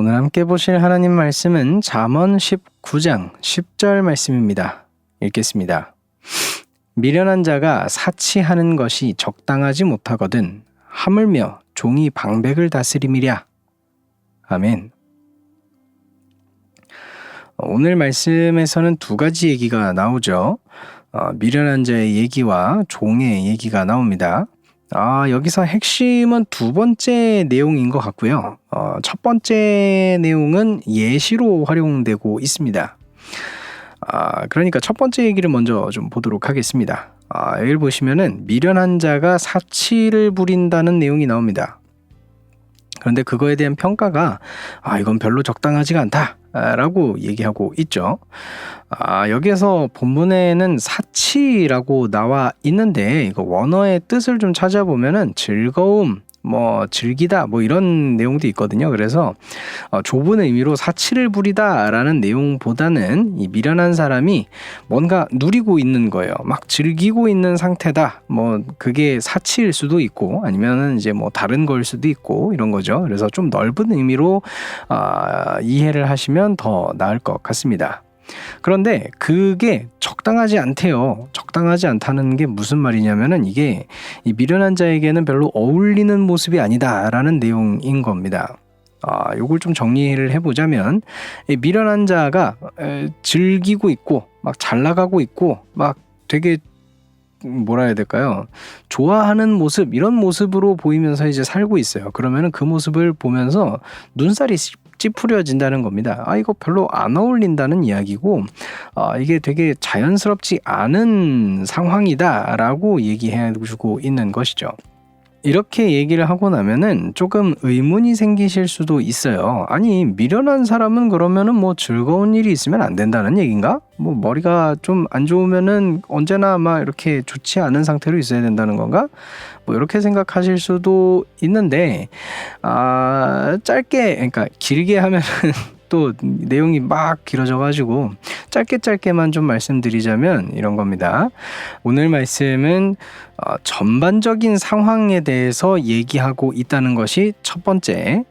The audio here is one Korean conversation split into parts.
오늘 함께 보실 하나님 말씀은 잠언 19장 10절 말씀입니다. 읽겠습니다. 미련한 자가 사치하는 것이 적당하지 못하거든 하물며 종이 방백을 다스림이랴. 아멘. 오늘 말씀에서는 두 가지 얘기가 나오죠. 미련한 자의 얘기와 종의 얘기가 나옵니다. 여기서 핵심은 두 번째 내용인 것 같고요. 첫 번째 내용은 예시로 활용되고 있습니다. 그러니까 첫 번째 얘기를 먼저 좀 보도록 하겠습니다. 여기를 보시면은 미련한 자가 사치를 부린다는 내용이 나옵니다. 그런데 그거에 대한 평가가 이건 별로 적당하지가 않다 라고 얘기하고 있죠. 여기에서 본문에는 사치라고 나와 있는데 이거 원어의 뜻을 좀 찾아보면은 즐거움, 즐기다 이런 내용도 있거든요. 그래서 좁은 의미로 사치를 부리다 라는 내용보다는 이 미련한 사람이 뭔가 누리고 있는 거예요. 막 즐기고 있는 상태다. 그게 사치일 수도 있고 아니면은 이제 다른 걸 수도 있고 이런 거죠. 그래서 좀 넓은 의미로 이해를 하시면 더 나을 것 같습니다. 그런데 그게 적당하지 않대요. 적당하지 않다는 게 무슨 말이냐면은 이게 이 미련한 자에게는 별로 어울리는 모습이 아니다라는 내용인 겁니다. 요걸 좀 정리를 해보자면 이 미련한 자가 즐기고 있고 막 잘 나가고 있고 막 되게 뭐라 해야 될까요? 좋아하는 모습, 이런 모습으로 보이면서 이제 살고 있어요. 그러면은 그 모습을 보면서 눈살이 찌푸려진다는 겁니다. 이거 별로 안 어울린다는 이야기고, 이게 되게 자연스럽지 않은 상황이다라고 얘기해주고 있는 것이죠. 이렇게 얘기를 하고 나면은 조금 의문이 생기실 수도 있어요. 아니, 미련한 사람은 그러면은 즐거운 일이 있으면 안 된다는 얘기인가? 머리가 좀 안 좋으면은 언제나 이렇게 좋지 않은 상태로 있어야 된다는 건가? 이렇게 생각하실 수도 있는데, 그러니까 길게 하면은 또 내용이 막 길어져가지고 짧게만 좀 말씀드리자면 이런 겁니다. 오늘 말씀은 전반적인 상황에 대해서 얘기하고 있다는 것이 첫 번째,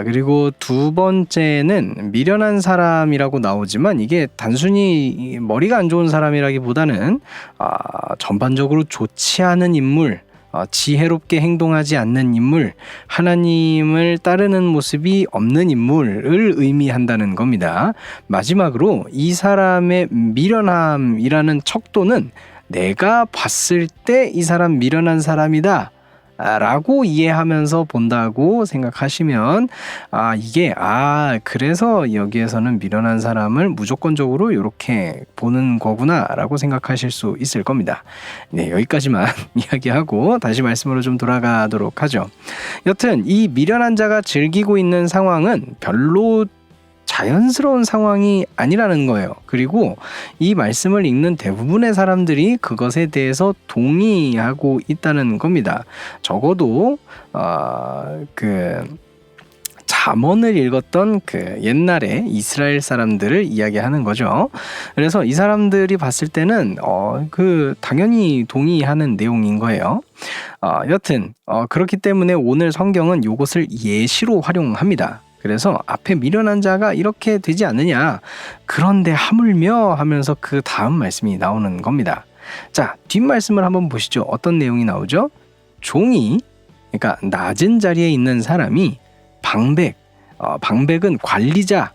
그리고 두 번째는 미련한 사람이라고 나오지만 이게 단순히 머리가 안 좋은 사람이라기보다는 전반적으로 좋지 않은 인물, 지혜롭게 행동하지 않는 인물, 하나님을 따르는 모습이 없는 인물을 의미한다는 겁니다. 마지막으로 이 사람의 미련함이라는 척도는 내가 봤을 때 이 사람 미련한 사람이다 라고 이해하면서 본다고 생각하시면 이게 그래서 여기에서는 미련한 사람을 무조건적으로 이렇게 보는 거구나 라고 생각하실 수 있을 겁니다. 네, 여기까지만 이야기하고 다시 말씀으로 좀 돌아가도록 하죠. 여튼 이 미련한 자가 즐기고 있는 상황은 별로 자연스러운 상황이 아니라는 거예요. 그리고 이 말씀을 읽는 대부분의 사람들이 그것에 대해서 동의하고 있다는 겁니다. 적어도 잠언을 읽었던 옛날에 이스라엘 사람들을 이야기하는 거죠. 그래서 이 사람들이 봤을 때는 당연히 동의하는 내용인 거예요. 여튼 그렇기 때문에 오늘 성경은 이것을 예시로 활용합니다. 그래서 앞에 미련한 자가 이렇게 되지 않느냐, 그런데 하물며 하면서 그 다음 말씀이 나오는 겁니다. 자, 뒷말씀을 한번 보시죠. 어떤 내용이 나오죠? 종이, 그러니까 낮은 자리에 있는 사람이 방백은 관리자,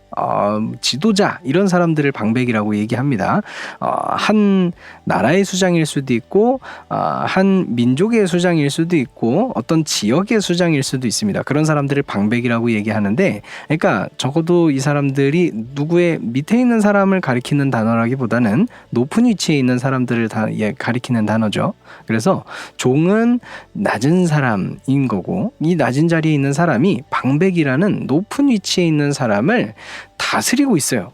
지도자, 이런 사람들을 방백이라고 얘기합니다. 한 나라의 수장일 수도 있고 한 민족의 수장일 수도 있고 어떤 지역의 수장일 수도 있습니다. 그런 사람들을 방백이라고 얘기하는데, 그러니까 적어도 이 사람들이 누구의 밑에 있는 사람을 가리키는 단어라기보다는 높은 위치에 있는 사람들을 가리키는 단어죠. 그래서 종은 낮은 사람인 거고, 이 낮은 자리에 있는 사람이 방백이라는 높은 위치에 있는 사람을 다스리고 있어요.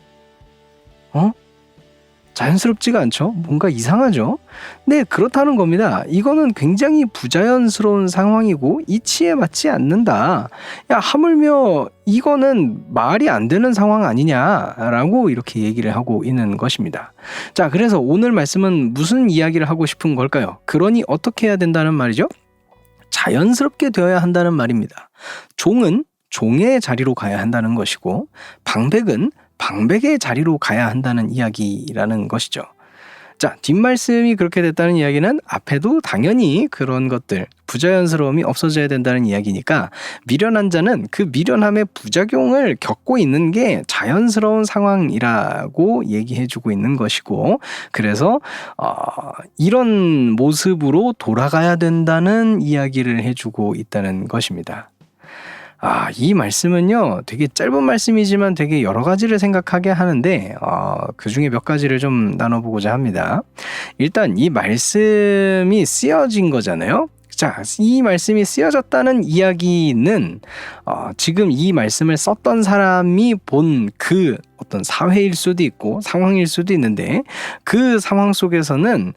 자연스럽지가 않죠? 뭔가 이상하죠? 네, 그렇다는 겁니다. 이거는 굉장히 부자연스러운 상황이고 이치에 맞지 않는다. 하물며 이거는 말이 안 되는 상황 아니냐라고 이렇게 얘기를 하고 있는 것입니다. 자, 그래서 오늘 말씀은 무슨 이야기를 하고 싶은 걸까요? 그러니 어떻게 해야 된다는 말이죠? 자연스럽게 되어야 한다는 말입니다. 종은 종의 자리로 가야 한다는 것이고, 방백은 방백의 자리로 가야 한다는 이야기라는 것이죠. 자, 뒷말씀이 그렇게 됐다는 이야기는 앞에도 당연히 그런 것들, 부자연스러움이 없어져야 된다는 이야기니까 미련한 자는 그 미련함의 부작용을 겪고 있는 게 자연스러운 상황이라고 얘기해주고 있는 것이고, 그래서 이런 모습으로 돌아가야 된다는 이야기를 해주고 있다는 것입니다. 이 말씀은요, 되게 짧은 말씀이지만 되게 여러 가지를 생각하게 하는데, 그 중에 몇 가지를 좀 나눠보고자 합니다. 일단 이 말씀이 쓰여진 거잖아요. 자, 이 말씀이 쓰여졌다는 이야기는 지금 이 말씀을 썼던 사람이 본 그 어떤 사회일 수도 있고 상황일 수도 있는데, 그 상황 속에서는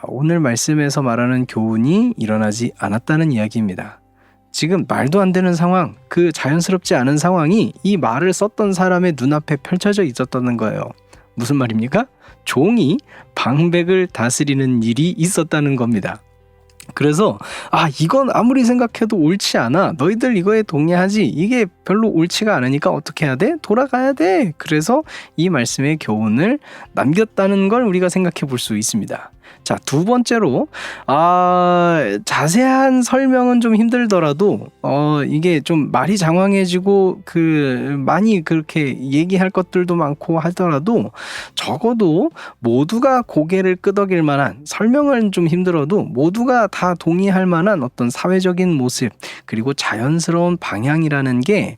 오늘 말씀에서 말하는 교훈이 일어나지 않았다는 이야기입니다. 지금 말도 안 되는 상황, 그 자연스럽지 않은 상황이 이 말을 썼던 사람의 눈앞에 펼쳐져 있었다는 거예요. 무슨 말입니까? 종이 방백을 다스리는 일이 있었다는 겁니다. 그래서 이건 아무리 생각해도 옳지 않아. 너희들 이거에 동의하지? 이게 별로 옳지가 않으니까 어떻게 해야 돼? 돌아가야 돼. 그래서 이 말씀의 교훈을 남겼다는 걸 우리가 생각해 볼 수 있습니다. 자, 두 번째로 자세한 설명은 좀 힘들더라도 이게 좀 말이 장황해지고 많이 그렇게 얘기할 것들도 많고 하더라도 적어도 모두가 고개를 끄덕일 만한, 설명은 좀 힘들어도 모두가 다 동의할 만한 어떤 사회적인 모습, 그리고 자연스러운 방향이라는 게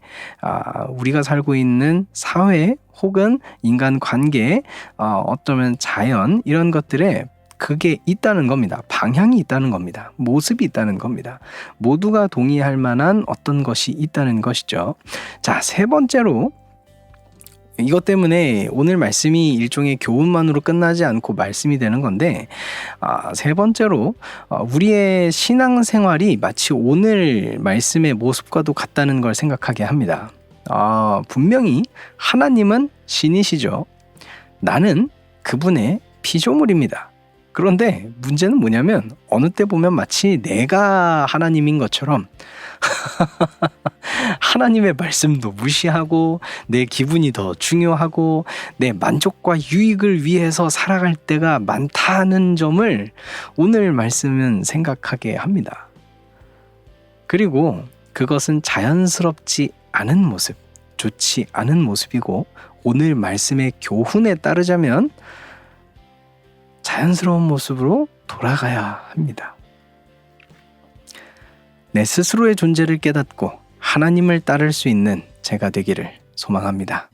우리가 살고 있는 사회 혹은 인간관계, 어쩌면 자연, 이런 것들에 그게 있다는 겁니다. 방향이 있다는 겁니다. 모습이 있다는 겁니다. 모두가 동의할 만한 어떤 것이 있다는 것이죠. 자, 세 번째로, 이것 때문에 오늘 말씀이 일종의 교훈만으로 끝나지 않고 말씀이 되는 건데, 세 번째로 우리의 신앙생활이 마치 오늘 말씀의 모습과도 같다는 걸 생각하게 합니다. 분명히 하나님은 신이시죠. 나는 그분의 피조물입니다. 그런데 문제는 뭐냐면, 어느 때 보면 마치 내가 하나님인 것처럼 하나님의 말씀도 무시하고 내 기분이 더 중요하고 내 만족과 유익을 위해서 살아갈 때가 많다는 점을 오늘 말씀은 생각하게 합니다. 그리고 그것은 자연스럽지 않은 모습, 좋지 않은 모습이고, 오늘 말씀의 교훈에 따르자면 자연스러운 모습으로 돌아가야 합니다. 내 스스로의 존재를 깨닫고 하나님을 따를 수 있는 제가 되기를 소망합니다.